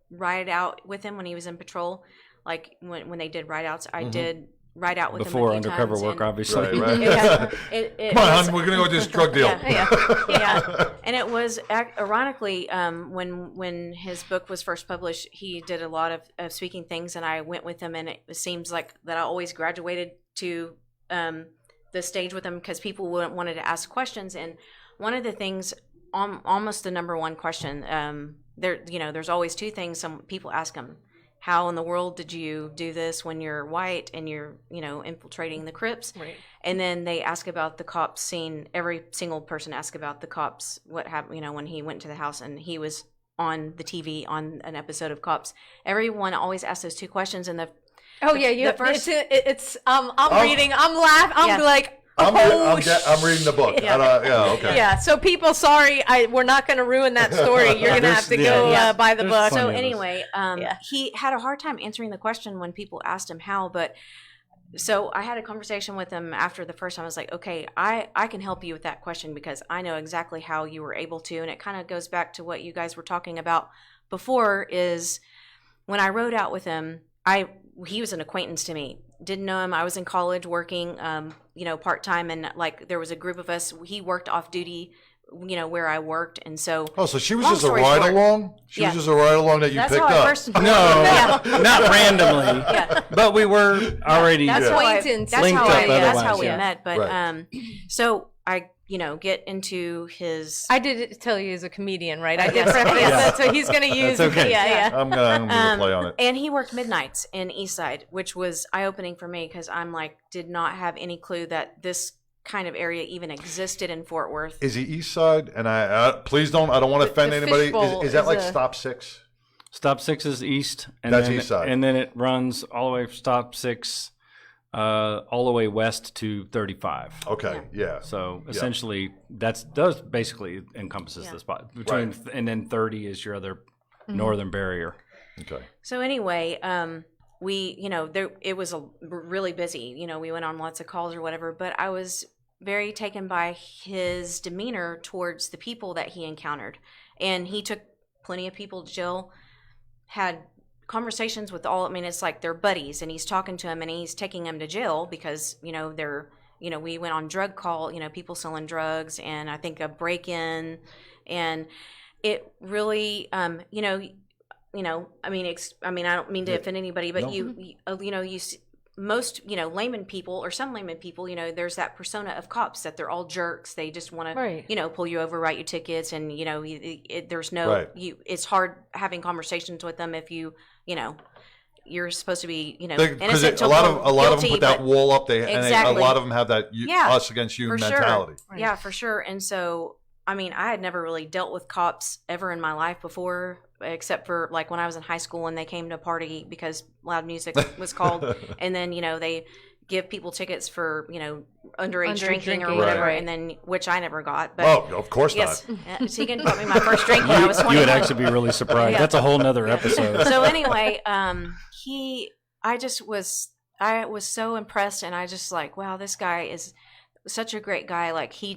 ride out with him when he was in patrol. Like when they did ride outs, I did ride out with Before him a few undercover times, work, and- obviously. Right. Yeah, it Come on, was- hon, we're gonna go do this drug deal. yeah. And it was ironically when his book was first published, he did a lot of speaking things, and I went with him, and it seems like that I always graduated to the stage with him because people wanted to ask questions. And one of the things, almost the number one question, there's always two things some people ask him. How in the world did you do this when you're white and you're, infiltrating the Crips? Right. And then they ask about the cops scene. Every single person asks about the cops, what happened, when he went to the house and he was on the TV on an episode of Cops. Everyone always asks those two questions. And Oh yeah, the first- it's I'm reading, I'm laughing, I'm Yeah. like, I'm reading the book. Okay. Yeah. So people, sorry, we're not going to ruin that story. You're going to have to go buy the book. So anyway, he had a hard time answering the question when people asked him how, but so I had a conversation with him after the first time. I was like, okay, I can help you with that question because I know exactly how you were able to. And it kind of goes back to what you guys were talking about before is when I rode out with him, he was an acquaintance to me. Didn't know him. I was in college working, part-time. And like there was a group of us. He worked off duty, where I worked. And so. Oh, so she was just a ride along? She was just a ride along that you picked up? No, not randomly. Yeah. But we were already. That's how we Yeah. met. But so I, get into his. I did tell you he's a comedian, right? I did preface that, so he's going to use. That's okay. Yeah. I'm gonna play on it. And he worked midnights in Eastside, which was eye-opening for me because I'm like, did not have any clue that this kind of area even existed in Fort Worth. Is he East Side? And I please don't. I don't want to offend anybody. Is that like Stop 6? Stop 6 is east, and that's then, East Side, and then it runs all the way from Stop 6, all the way west to 35. Okay, yeah. So essentially, does basically encompasses the spot between, and then 30 is your other northern barrier. Okay. So anyway, we, it was really busy. We went on lots of calls or whatever, but I was very taken by his demeanor towards the people that he encountered. And he took plenty of people to jail, had conversations with it's like they're buddies, and he's talking to them and he's taking them to jail because, they're, we went on drug call, people selling drugs and I think a break-in, and it really, I don't mean to offend anybody, but you see, most, layman people or some layman people, there's that persona of cops that they're all jerks. They just want to, pull you over, write you tickets. And, there's no, it's hard having conversations with them if you're supposed to be, innocent. A lot of them put that wall up there, and a lot of them have that us against you mentality. Sure. Yeah, for sure. And so, I had never really dealt with cops ever in my life before, except for like when I was in high school and they came to party because loud music was called. And then, they give people tickets for, underage drinking or whatever. And then, which I never got. But of course not. Tegan bought me my first drink when I was 21. You would actually be really surprised. That's a whole nother episode. So anyway, I was so impressed, and I just like, wow, this guy is such a great guy. Like he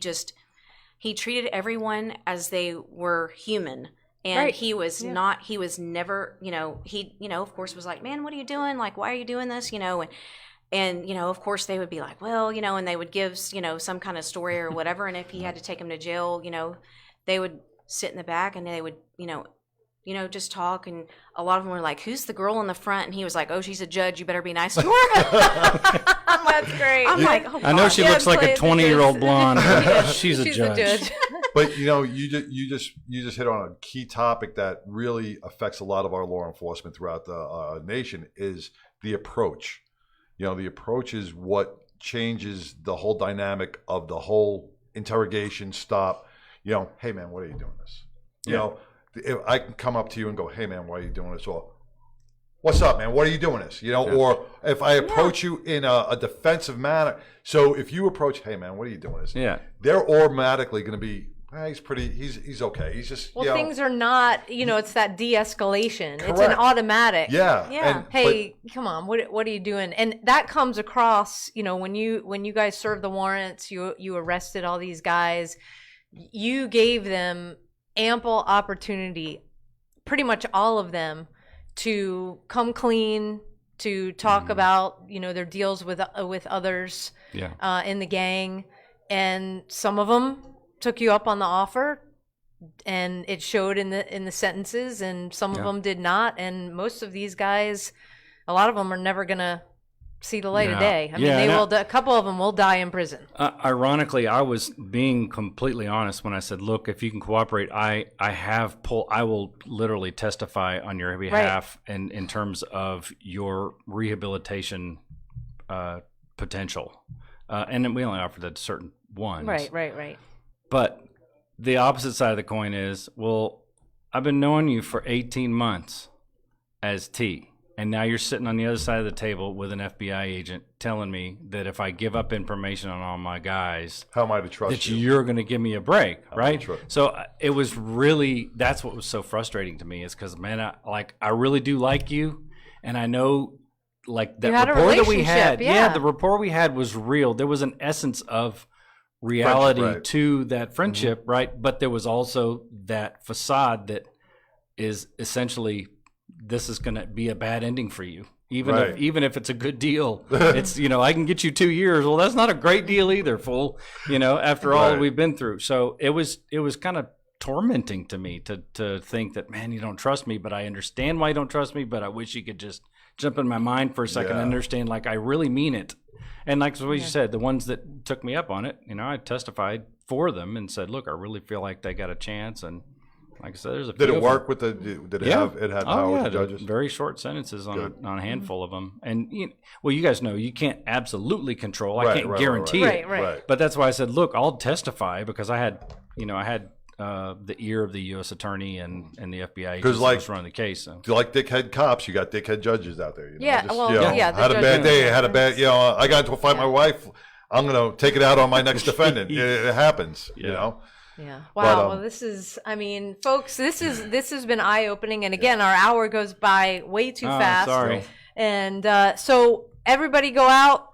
treated everyone as they were human. And he was not, he was never, he, of course was like, man, what are you doing? Like, why are you doing this? And of course they would be like, well, and they would give, some kind of story or whatever. And if he had to take him to jail, they would sit in the back and they would, just talk. And a lot of them were like, who's the girl in the front? And he was like, oh, she's a judge. You better be nice to her. That's great. I'm like, oh, I know she looks like a 20-year-old blonde. She's a judge. But you just hit on a key topic that really affects a lot of our law enforcement throughout the nation is the approach. The approach is what changes the whole dynamic of the whole interrogation stop. Hey man, what are you doing this? If I can come up to you and go, hey man, why are you doing this? Or what's up, man? What are you doing this? Or if I approach you in a defensive manner. So if you approach, hey man, what are you doing this? Yeah. They're automatically going to be, he's okay. He's just, things are not, it's that de-escalation. Correct. It's an automatic. Yeah. Hey, come on, what are you doing? And that comes across, when you guys served the warrants, you arrested all these guys, you gave them ample opportunity, pretty much all of them, to come clean, to talk about their deals with others in the gang, and some of them took you up on the offer, and it showed in the sentences, and some of them did not, and most of these guys, a lot of them are never gonna see the light of day. I mean, they will. A couple of them will die in prison. Ironically, I was being completely honest when I said, "Look, if you can cooperate, I will literally testify on your behalf, and in terms of your rehabilitation potential." And then we only offered that to certain ones. Right. But the opposite side of the coin is, well, I've been knowing you for 18 months as T. And now you're sitting on the other side of the table with an FBI agent telling me that if I give up information on all my guys, How am I to trust that you? you're going to give me a break, right? trust? So it was really, that's what was so frustrating to me, is because, man, I really do like you, and I know, like, that You had a rapport that we had, relationship, yeah. the rapport we had was real. There was an essence of reality Friendship, right. to that friendship, right? But there was also that facade that is essentially, this is going to be a bad ending for you. Even if it's a good deal, it's, I can get you 2 years. Well, that's not a great deal either, fool, after all Right. we've been through. So it was kind of tormenting to me to think that, man, you don't trust me, but I understand why you don't trust me, but I wish you could just jump in my mind for a second and understand, like, I really mean it. And like what you said, the ones that took me up on it, I testified for them and said, look, I really feel like they got a chance. And like I said, there's a few Did it of work with did it have power to judges? very short sentences on a handful of them. And you guys know you can't absolutely control. I can't guarantee it. Right. But that's why I said, look, I'll testify, because I had the ear of the U.S. attorney and the FBI agents that was running the case. So. If you like dickhead cops, you got dickhead judges out there. Yeah, Just, well, yeah, the had a bad judges- day, had a bad, I got into a fight with my wife. I'm gonna take it out on my next defendant. It happens, Yeah. Yeah. But, Wow. Well, this is, folks, this has been eye opening. And again, our hour goes by way too fast. Sorry. And so everybody go out,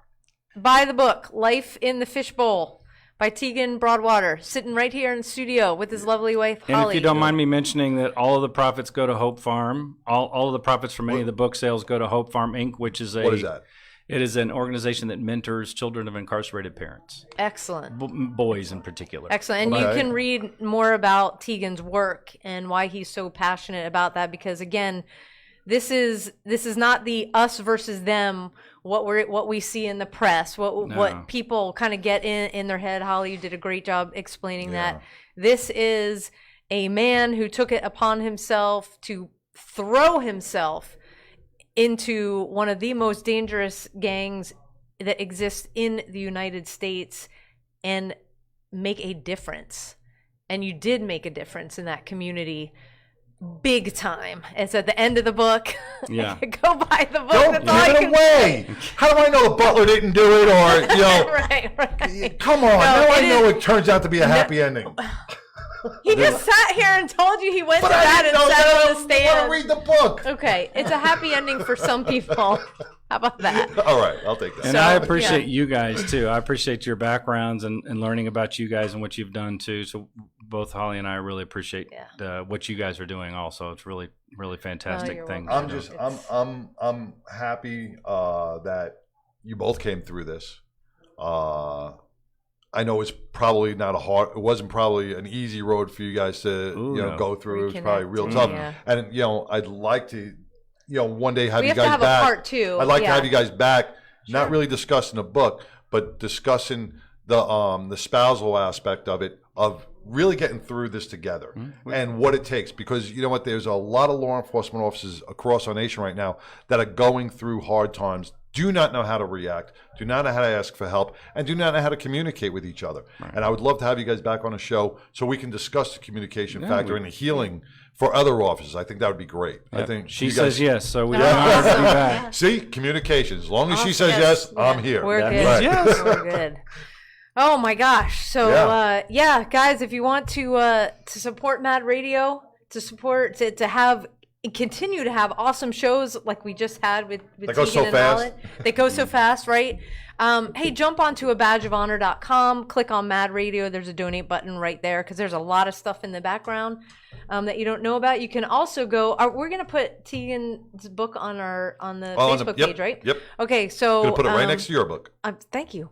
buy the book, Life in the Fishbowl by Tegan Broadwater, sitting right here in the studio with his lovely wife, Holly. And if you don't mind me mentioning that all of the profits go to Hope Farm, all of the profits from any of the book sales go to Hope Farm Inc., which is What is that? It is an organization that mentors children of incarcerated parents, Excellent. boys in particular. Excellent. And you Okay. can read more about Tegan's work and why he's so passionate about that, because again, this is not the us versus them, what we see in the press, what people kind of get in their head. Holly, you did a great job explaining that. This is a man who took it upon himself to throw himself into one of the most dangerous gangs that exists in the United States and make a difference. And you did make a difference in that community big time. It's at the end of the book. Yeah. Go buy the book. Don't That's all I give it can away. How do I know the butler didn't do it, or right. Come on, now I know it turns out to be a happy ending. He just sat here and told you he went But to I that didn't and know sat that. on the I want to stand. read the book. Okay, it's a happy ending for some people. How about that? All right, I'll take that. And I appreciate you guys too. I appreciate your backgrounds and learning about you guys and what you've done too. So both Holly and I really appreciate what you guys are doing also. It's really, really fantastic you're thing. welcome. I'm happy that you both came through this. I know it's probably it wasn't probably an easy road for you guys to go through. It was probably real tough. Yeah. And I'd like to one day have We you have to guys have back. a part two. I'd like to Yeah. have you guys back, not really discussing the book, but discussing the spousal aspect of it, of really getting through this together and what it takes. Because you know what, there's a lot of law enforcement officers across our nation right now that are going through hard times, do not know how to react, do not know how to ask for help, and do not know how to communicate with each other. And I would love to have you guys back on a show so we can discuss the communication factor and the healing for other officers. I think that would be great. I think She you guys- says yes, so we don't have to be back. See, communication. As long as she says yes, I'm here. We're good. Right. We're good. Oh my gosh! So guys, if you want to support Mad Radio, to continue to have awesome shows like we just had with That goes Tegan so and fast. Holland. They go so fast, right? Hey, jump onto a badgeofhonor.com, click on Mad Radio. There's a donate button right there because there's a lot of stuff in the background that you don't know about. You can also go. We're gonna put Tegan's book on the Facebook page, right? Yep. Okay, so Gonna put it right next to your book. thank you.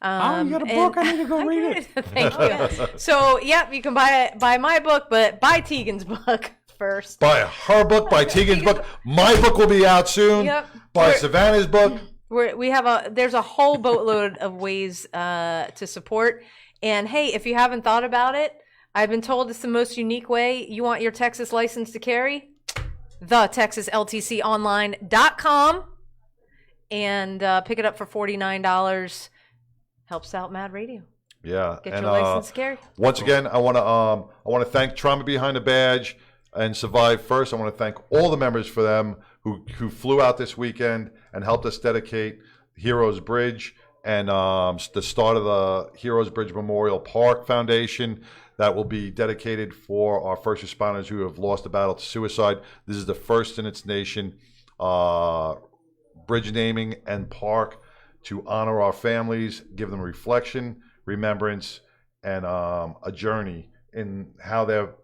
You got a book? I need to go read it. Thank you. So, you can buy my book, but buy Tegan's book first. Buy her book, buy Tegan's book. My book will be out soon. Yep. Buy Savannah's book. There's a whole boatload of ways to support. And hey, if you haven't thought about it, I've been told it's the most unique way. You want your Texas license to carry? TheTexasLTCOnline.com and pick it up for $49. Helps out Mad Radio. Yeah. Get and your license to carry. once again, I want to thank Trauma Behind the Badge and Survive First. I want to thank all the members for them who flew out this weekend and helped us dedicate Heroes Bridge and the start of the Heroes Bridge Memorial Park Foundation that will be dedicated for our first responders who have lost a battle to suicide. This is the first in its nation bridge naming and park to honor our families, give them reflection, remembrance, and a journey in how their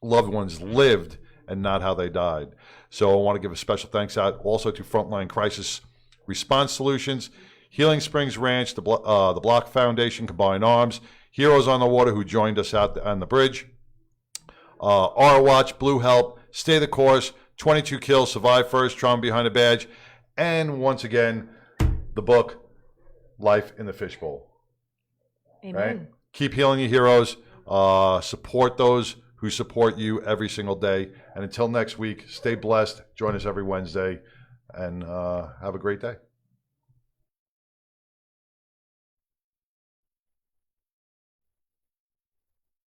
loved ones lived and not how they died. So I want to give a special thanks out also to Frontline Crisis Response Solutions, Healing Springs Ranch, the Block Foundation, Combined Arms, Heroes on the Water, who joined us out on the bridge, Our Watch, Blue Help, Stay the Course, 22 Kills, Survive First, Trauma Behind a Badge, and once again, the book, Life in the Fishbowl. Amen. Right? Keep healing your heroes. Support those who support you every single day. And until next week, stay blessed. Join us every Wednesday, and have a great day.